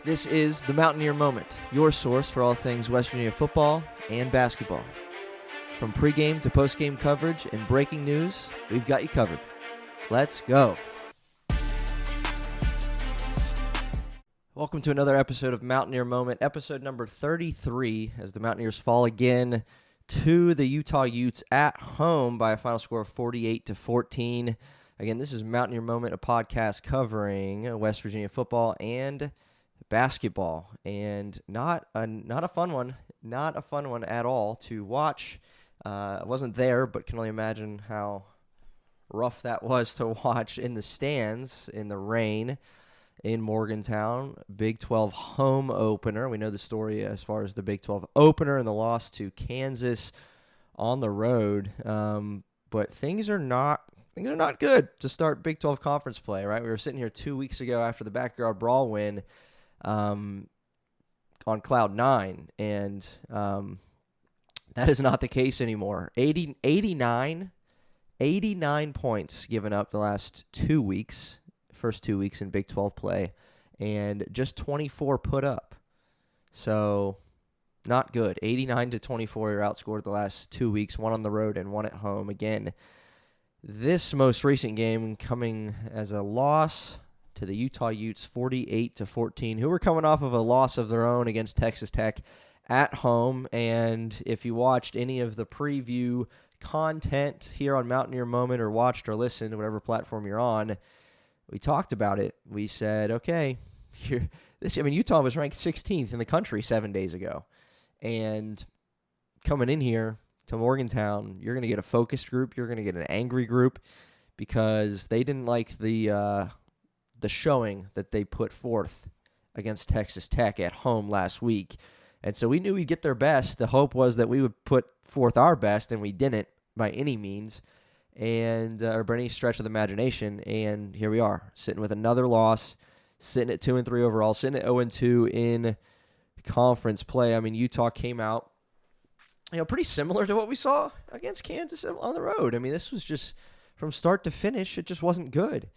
This is the Mountaineer Moment, your source for all things West Virginia football and basketball. From pregame to postgame coverage and breaking news, we've got you covered. Let's go. Welcome to another episode of Mountaineer Moment, episode number 33, as the Mountaineers fall again to the Utah Utes at home by a final score of 48-14. Again, this is Mountaineer Moment, a podcast covering West Virginia football and basketball, and not a fun one at all to watch. I wasn't there, but can only imagine how rough that was to watch in the stands in the rain in Morgantown. Big 12 home opener. We know the story as far as the Big 12 opener and the loss to Kansas on the road, but things are not good to start Big 12 conference play, right? We were sitting here 2 weeks ago after the Backyard Brawl win on Cloud 9, and that is not the case anymore. 89 points given up the last 2 weeks, first 2 weeks in Big 12 play, and just 24 put up. So not good. 89-24, you're outscored the last 2 weeks, one on the road and one at home. Again, this most recent game coming as a loss to the Utah Utes, 48-14, who were coming off of a loss of their own against Texas Tech at home. And if you watched any of the preview content here on Mountaineer Moment, or watched or listened, whatever platform you're on, we talked about it. We said, okay, Utah was ranked 16th in the country 7 days ago. And coming in here to Morgantown, you're going to get a focused group. You're going to get an angry group because they didn't like the showing that they put forth against Texas Tech at home last week. And so we knew we'd get their best. The hope was that we would put forth our best, and we didn't by any means, and or by any stretch of the imagination. And here we are, sitting with another loss, sitting at 2-3 overall, sitting at 0-2 in conference play. I mean, Utah came out, pretty similar to what we saw against Kansas on the road. I mean, this was just from start to finish, it just wasn't good.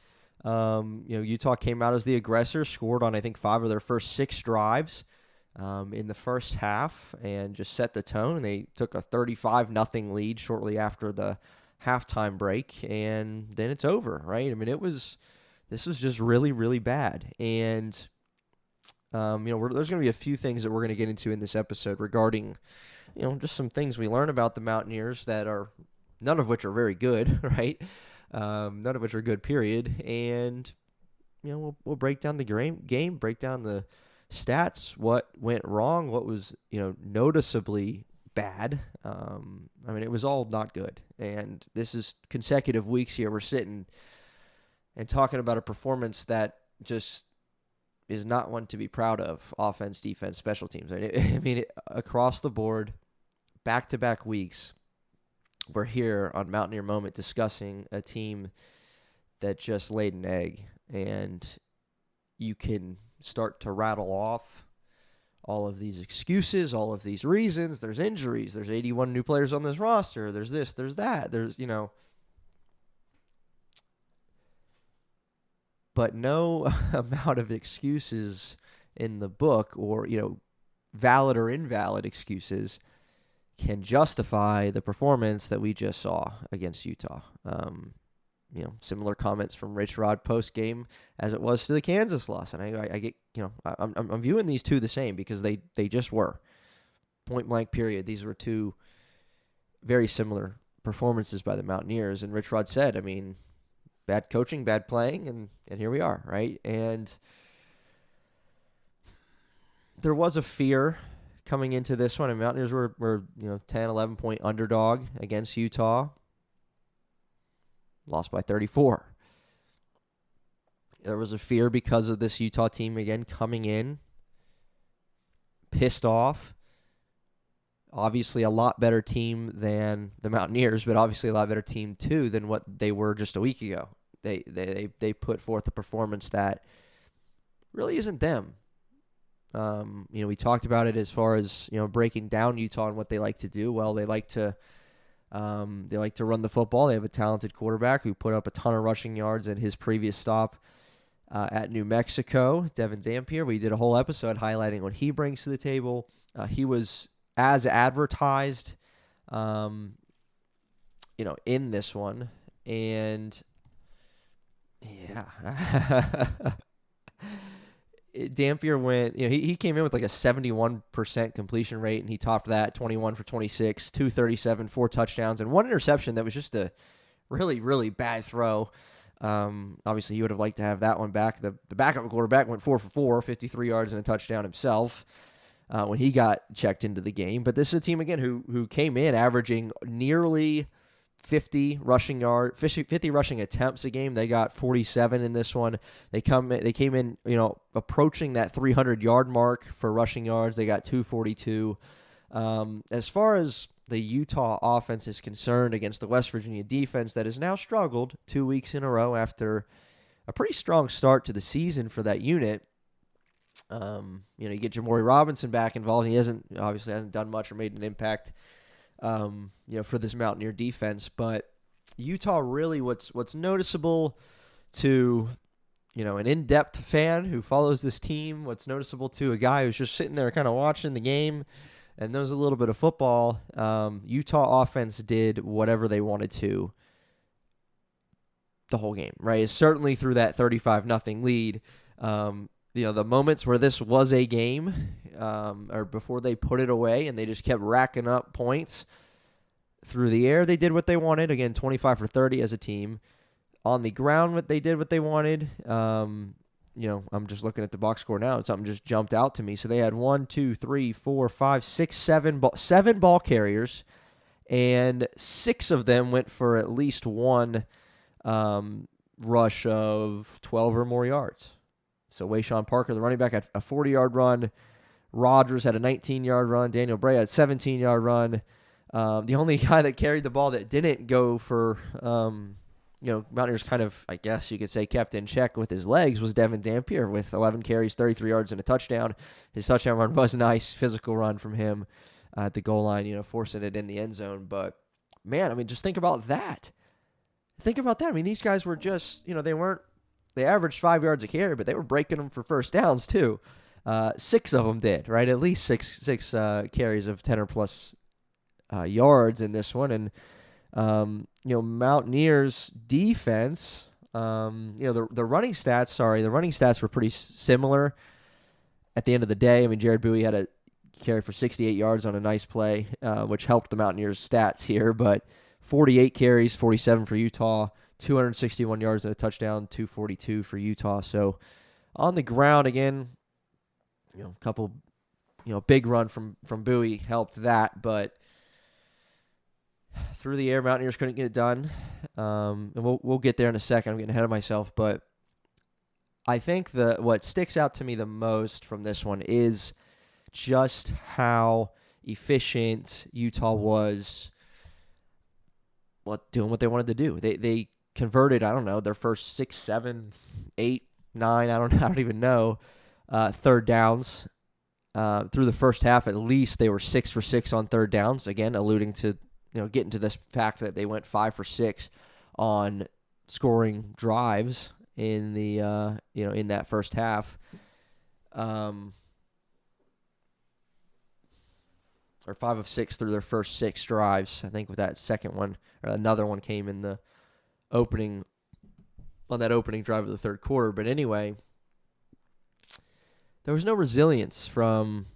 Utah came out as the aggressor, scored on, I think, 5 of their first 6 drives in the first half, and just set the tone. They took a 35-0 lead shortly after the halftime break, and then it's over, right? I mean, this was just really, really bad. And, there's going to be a few things that we're going to get into in this episode regarding, just some things we learn about the Mountaineers that are, none of which are very good, right? None of which are good, period. And, we'll break down the game, break down the stats, what went wrong, what was, noticeably bad. It was all not good. And this is consecutive weeks here. We're sitting and talking about a performance that just is not one to be proud of. Offense, defense, special teams. Across the board, back-to-back weeks, we're here on Mountaineer Moment discussing a team that just laid an egg, and you can start to rattle off all of these excuses, all of these reasons. There's injuries. There's 81 new players on this roster. There's this, there's that. There's, but no amount of excuses in the book, or, valid or invalid excuses, can justify the performance that we just saw against Utah. Similar comments from Rich Rod post game as it was to the Kansas loss, and I get, I'm viewing these two the same because they just were point blank period. These were two very similar performances by the Mountaineers, and Rich Rod said, bad coaching, bad playing, and here we are, right? And there was a fear coming into this one, and Mountaineers were 10, 11 point underdog against Utah. Lost by 34. There was a fear because of this Utah team, again, coming in pissed off. Obviously a lot better team than the Mountaineers, but obviously a lot better team, too, than what they were just a week ago. They put forth a performance that really isn't them. We talked about it as far as, breaking down Utah and what they like to do. Well, they like to run the football. They have a talented quarterback who put up a ton of rushing yards at his previous stop at New Mexico. Devin Dampier, we did a whole episode highlighting what he brings to the table. He was as advertised, in this one. And yeah, Dampier went, he came in with like a 71% completion rate, and he topped that 21 for 26, 237, 4 touchdowns, and 1 interception that was just a really, really bad throw. Obviously, he would have liked to have that one back. The backup quarterback went 4 for 4, 53 yards and a touchdown himself when he got checked into the game. But this is a team, again, who came in averaging nearly 50 rushing attempts a game. They got 47 in this one. They came in, approaching that 300-yard mark for rushing yards. They got 242. As far as the Utah offense is concerned against the West Virginia defense that has now struggled 2 weeks in a row after a pretty strong start to the season for that unit. You get Jamori Robinson back involved. He obviously hasn't done much or made an impact, for this Mountaineer defense. But Utah, really, what's noticeable to, an in-depth fan who follows this team, what's noticeable to a guy who's just sitting there kind of watching the game and knows a little bit of football, Utah offense did whatever they wanted to the whole game, right? Certainly through that 35-0 lead. The moments where this was a game, or before they put it away and they just kept racking up points through the air, they did what they wanted. Again, 25 for 30 as a team. On the ground, they did what they wanted. I'm just looking at the box score now, and something just jumped out to me. So they had 7 ball carriers, and 6 of them went for at least one rush of 12 or more yards. So Wayshawn Parker, the running back, had a 40-yard run. Rogers had a 19-yard run. Daniel Bray had a 17-yard run. The only guy that carried the ball that didn't go for, Mountaineers kind of, I guess you could say, kept in check with his legs was Devin Dampier with 11 carries, 33 yards, and a touchdown. His touchdown run was a nice physical run from him at the goal line, forcing it in the end zone. But, man, just think about that. These guys were just, they averaged 5 yards a carry, but they were breaking them for first downs too. 6 of them did, right? At least six carries of 10 or plus yards in this one. And, Mountaineers defense, the running stats were pretty similar at the end of the day. Jared Bowie had a carry for 68 yards on a nice play, which helped the Mountaineers stats here, but 48 carries, 47 for Utah, 261 yards and a touchdown, 242 for Utah. So on the ground, again, a couple, big run from Bowie helped that, but through the air, Mountaineers couldn't get it done. And we'll get there in a second. I'm getting ahead of myself, but I think what sticks out to me the most from this one is just how efficient Utah was doing what they wanted to do. They converted, their first 6, 7, 8, 9, I don't even know, third downs. Through the first half, at least, they were 6 for 6 on third downs. Again, alluding to, getting to this fact that they went 5 for 6 on scoring drives in the, in that first half. Or 5 of 6 through their first 6 drives. I think with that second one, or another one came in the opening drive of the third quarter. But anyway, there was no resilience from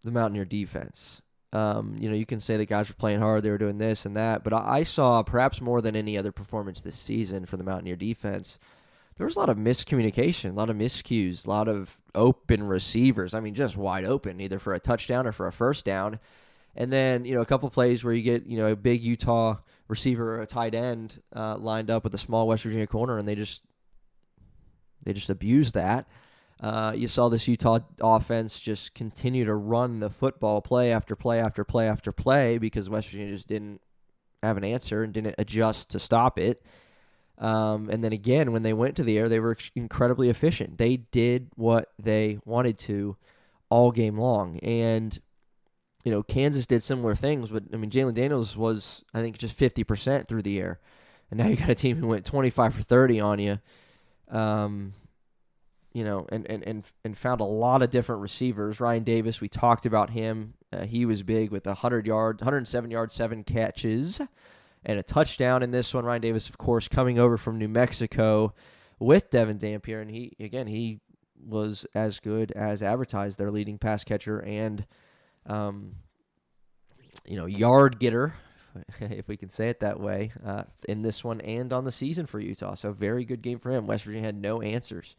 the Mountaineer defense. You can say the guys were playing hard, they were doing this and that, but I saw, perhaps more than any other performance this season for the Mountaineer defense, there was a lot of miscommunication, a lot of miscues, a lot of open receivers. Just wide open, either for a touchdown or for a first down. And then, a couple plays where you get, a big Utah receiver or a tight end lined up with a small West Virginia corner, and they just abused that. You saw this Utah offense just continue to run the football play after play after play after play because West Virginia just didn't have an answer and didn't adjust to stop it. And then again, when they went to the air, they were incredibly efficient. They did what they wanted to all game long. And, Kansas did similar things, but, Jalen Daniels was, I think, just 50% through the air. And now you got a team who went 25 for 30 on you. and found a lot of different receivers. Ryan Davis, we talked about him. He was big with 107 yards, 7 catches, and a touchdown in this one. Ryan Davis, of course, coming over from New Mexico with Devin Dampier, and he was as good as advertised, their leading pass catcher and yard getter, if we can say it that way, in this one and on the season for Utah. So very good game for him. West Virginia had no answers.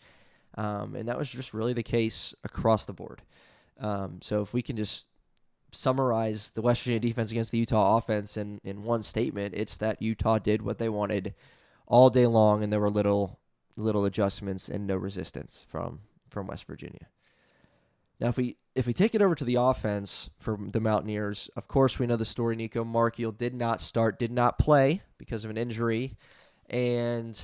And that was just really the case across the board. So if we can just summarize the West Virginia defense against the Utah offense in one statement, it's that Utah did what they wanted all day long, and there were little adjustments and no resistance from West Virginia. Now, if we take it over to the offense for the Mountaineers, of course we know the story. Nico Markiel did not play because of an injury, and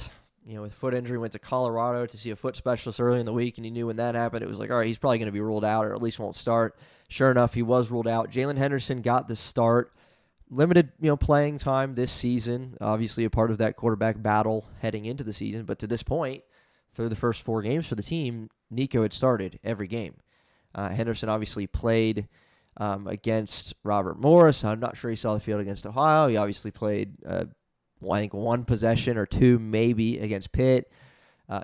with foot injury, went to Colorado to see a foot specialist early in the week, and he knew when that happened, it was like, all right, he's probably going to be ruled out, or at least won't start. Sure enough, he was ruled out. Jalen Henderson got the start. Limited, playing time this season, obviously a part of that quarterback battle heading into the season, but to this point, through the first 4 games for the team, Nico had started every game. Henderson obviously played against Robert Morris. I'm not sure he saw the field against Ohio. He obviously played, I think, 1 possession or 2 maybe against Pitt.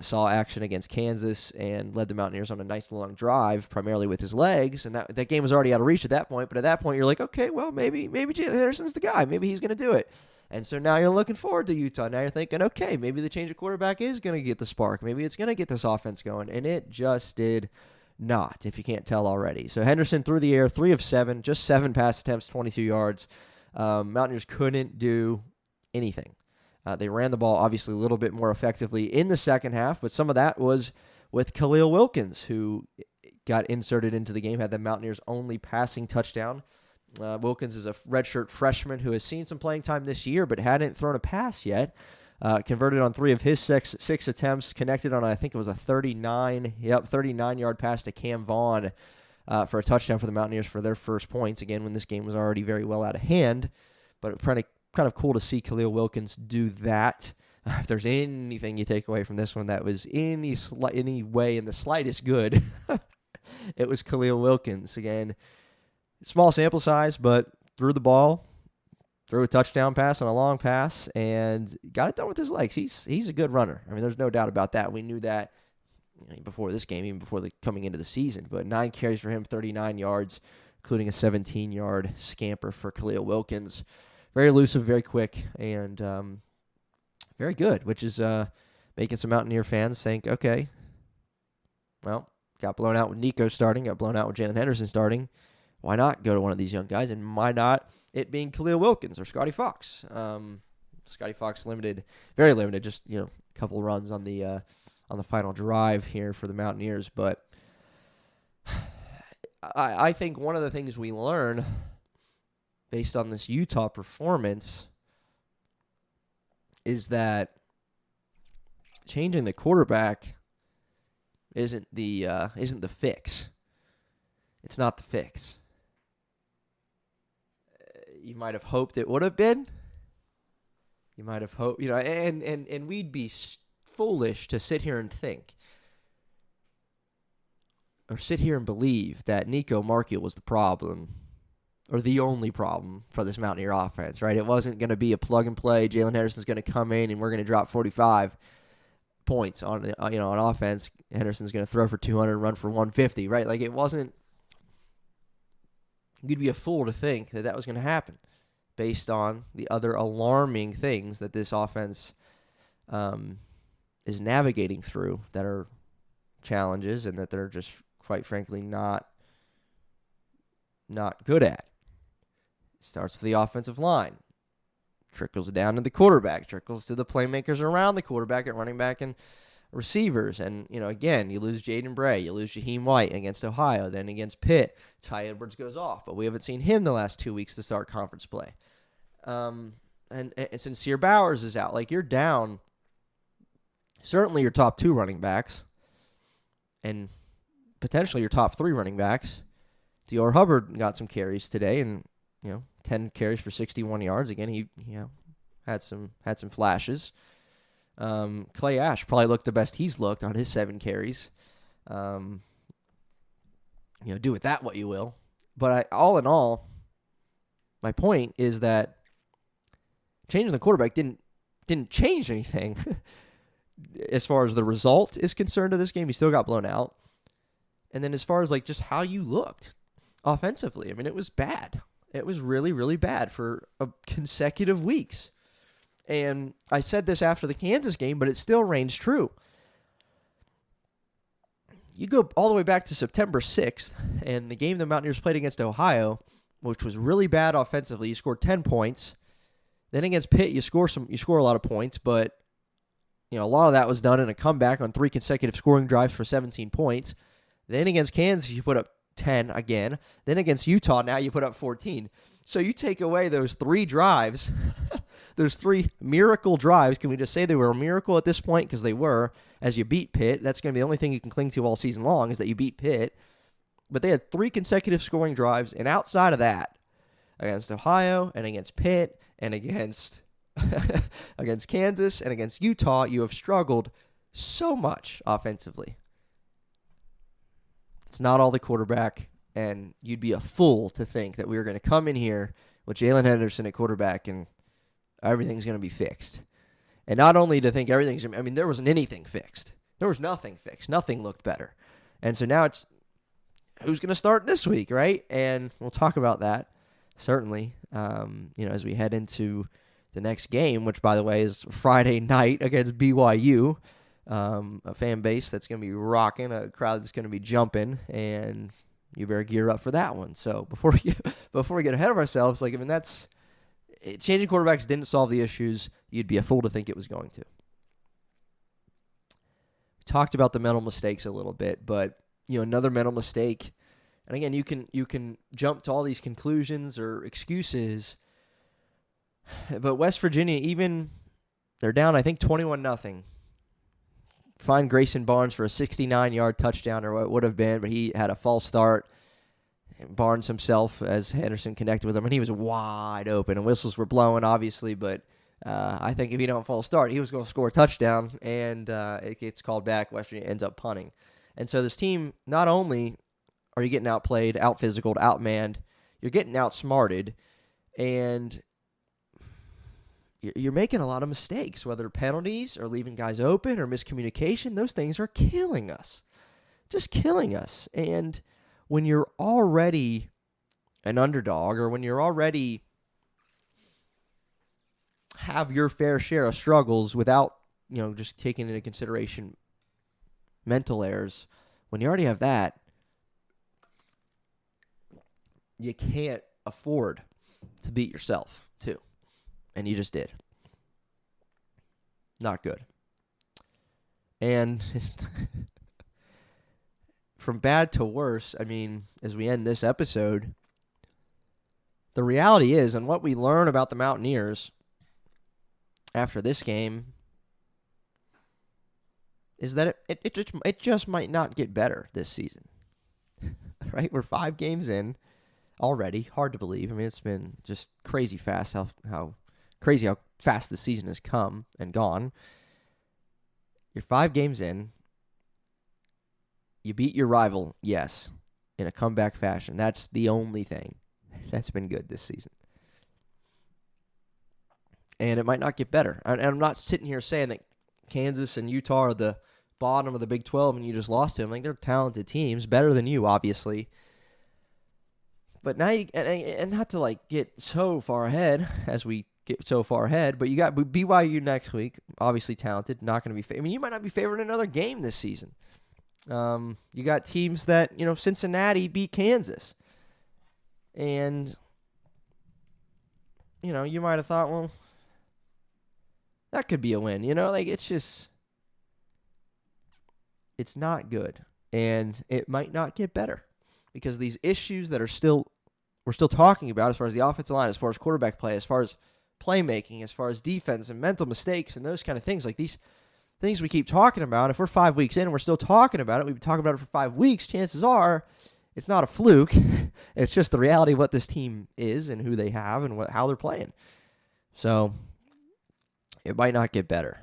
Saw action against Kansas and led the Mountaineers on a nice long drive, primarily with his legs. And that game was already out of reach at that point. But at that point, you're like, okay, well, maybe Jalen Henderson's the guy. Maybe he's going to do it. And so now you're looking forward to Utah. Now you're thinking, okay, maybe the change of quarterback is going to get the spark. Maybe it's going to get this offense going. And it just did not, if you can't tell already. So Henderson through the air, 3 of 7, just 7 pass attempts, 22 yards. Mountaineers couldn't do anything. They ran the ball obviously a little bit more effectively in the second half, but some of that was with Khalil Wilkins, who got inserted into the game, had the Mountaineers' only passing touchdown. Wilkins is a redshirt freshman who has seen some playing time this year, but hadn't thrown a pass yet. Converted on 3 of his six attempts, connected on, I think it was a 39-yard pass to Cam Vaughn for a touchdown for the Mountaineers for their first points, again, when this game was already very well out of hand. But kind of cool to see Khalil Wilkins do that. If there's anything you take away from this one that was any way in the slightest good, it was Khalil Wilkins. Again, small sample size, but threw the ball, threw a touchdown pass on a long pass, and got it done with his legs. He's a good runner. I mean, there's no doubt about that. We knew that before this game, even before coming into the season. But 9 carries for him, 39 yards, including a 17-yard scamper for Khalil Wilkins. Very elusive, very quick, and very good, which is making some Mountaineer fans think, okay, well, got blown out with Nico starting, got blown out with Jalen Henderson starting. Why not go to one of these young guys? And why not it being Khalil Wilkins or Scotty Fox? Scotty Fox very limited, just a couple runs on the final drive here for the Mountaineers. But I think one of the things we learn based on this Utah performance is that changing the quarterback isn't the fix. It's not the fix. You might have hoped it would have been. You might have hoped, and we'd be foolish to sit here and think or sit here and believe that Nico Markiel was the problem or the only problem for this Mountaineer offense, right? It wasn't going to be a plug and play. Jalen Henderson's going to come in and we're going to drop 45 points on offense. Henderson's going to throw for 200, run for 150, right? Like, it wasn't. You'd be a fool to think that was going to happen based on the other alarming things that this offense is navigating through that are challenges and that they're just, quite frankly, not good at. Starts with the offensive line, trickles down to the quarterback, trickles to the playmakers around the quarterback at running back and receivers. And, again, you lose Jaden Bray, you lose Shaheem White against Ohio, then against Pitt, Ty Edwards goes off, but we haven't seen him the last 2 weeks to start conference play. And Sincere Bowers is out. Like, you're down certainly your top 2 running backs and potentially your top 3 running backs. Dior Hubbard got some carries today, and 10 carries for 61 yards. Again, he had some flashes. Clay Ash probably looked the best he's looked on his 7 carries. Do with that what you will. But all in all, my point is that changing the quarterback didn't change anything as far as the result is concerned of this game. You still got blown out. And then as far as just how you looked offensively, I mean, it was bad. It was really, really bad for consecutive weeks. And I said this after the Kansas game, but it still reigns true. You go all the way back to September 6th, and the game the Mountaineers played against Ohio, which was really bad offensively. You scored 10 points. Then against Pitt, you score a lot of points, but a lot of that was done in a comeback on 3 consecutive scoring drives for 17 points. Then against Kansas, you put up 10 again. Then against Utah, now you put up 14. So you take away those 3 drives, those 3 miracle drives. Can we just say they were a miracle at this point? Because they were. As you beat Pitt, that's going to be the only thing you can cling to all season long is that you beat Pitt. But they had 3 consecutive scoring drives, and outside of that, against Ohio and against Pitt and against against Kansas and against Utah, you have struggled so much offensively. It's not all the quarterback, and you'd be a fool to think that we were going to come in here with Jalen Henderson at quarterback and everything's going to be fixed. And not only to think there wasn't anything fixed. There was nothing fixed. Nothing looked better. And so now it's who's going to start this week, right? And we'll talk about that, certainly, as we head into the next game, which, by the way, is Friday night against BYU. A fan base that's going to be rocking, a crowd that's going to be jumping, and you better gear up for that one. So before we get ahead of ourselves, changing quarterbacks didn't solve the issues. You'd be a fool to think it was going to. We talked about the mental mistakes a little bit, but another mental mistake. And again, you can jump to all these conclusions or excuses, but West Virginia, even they're down, I think 21-0. Find Grayson Barnes for a 69-yard touchdown or what it would have been, but he had a false start. Barnes himself, as Henderson connected with him, and he was wide open, and whistles were blowing, obviously, but I think if he don't false start, he was going to score a touchdown, and it gets called back. West Virginia ends up punting. And so this team, not only are you getting outplayed, out-physicaled, outmanned, you're getting outsmarted, and you're making a lot of mistakes, whether penalties or leaving guys open or miscommunication. Those things are killing us, just killing us. And when you're already an underdog, or when you're already have your fair share of struggles without, just taking into consideration mental errors, when you already have that, you can't afford to beat yourself too. And you just did. Not good. And from bad to worse, as we end this episode, the reality is, and what we learn about the Mountaineers after this game, is that it just might not get better this season. Right? We're 5 games in already. Hard to believe. It's been just crazy fast how fast the season has come and gone. You're 5 games in. You beat your rival, yes, in a comeback fashion. That's the only thing that's been good this season. And it might not get better. And I'm not sitting here saying that Kansas and Utah are the bottom of the Big 12 and you just lost to them. They're talented teams, better than you, obviously. But now and not to get so far ahead as we get so far ahead, but you got BYU next week, obviously talented, not going to be you might not be favored in another game this season. You got teams that, Cincinnati beat Kansas. And, you might have thought, well, that could be a win. It's not good. And it might not get better because these issues that we're still talking about as far as the offensive line, as far as quarterback play, as far as playmaking, as far as defense and mental mistakes and those kind of things, these things we keep talking about. If we're 5 weeks in and we're still talking about it, we've been talking about it for 5 weeks, chances are it's not a fluke. It's just the reality of what this team is and who they have and how they're playing. So it might not get better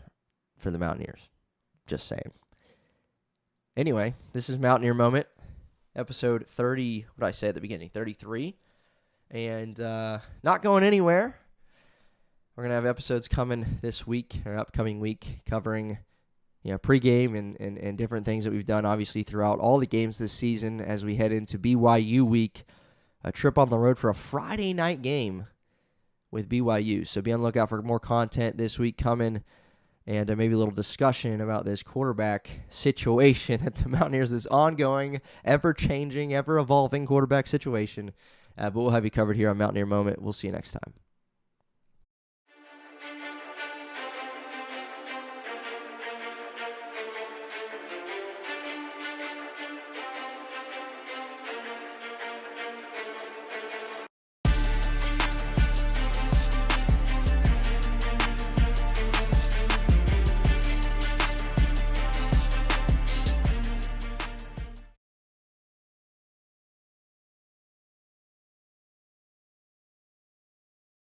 for the Mountaineers. Just saying. Anyway, this is Mountaineer Moment, episode 30, what did I say at the beginning? 33. And not going anywhere. We're going to have episodes coming this week, or upcoming week, covering pregame and different things that we've done, obviously, throughout all the games this season as we head into BYU week, a trip on the road for a Friday night game with BYU. So be on the lookout for more content this week coming, and maybe a little discussion about this quarterback situation at the Mountaineers, this ongoing, ever-changing, ever-evolving quarterback situation. But we'll have you covered here on Mountaineer Moment. We'll see you next time.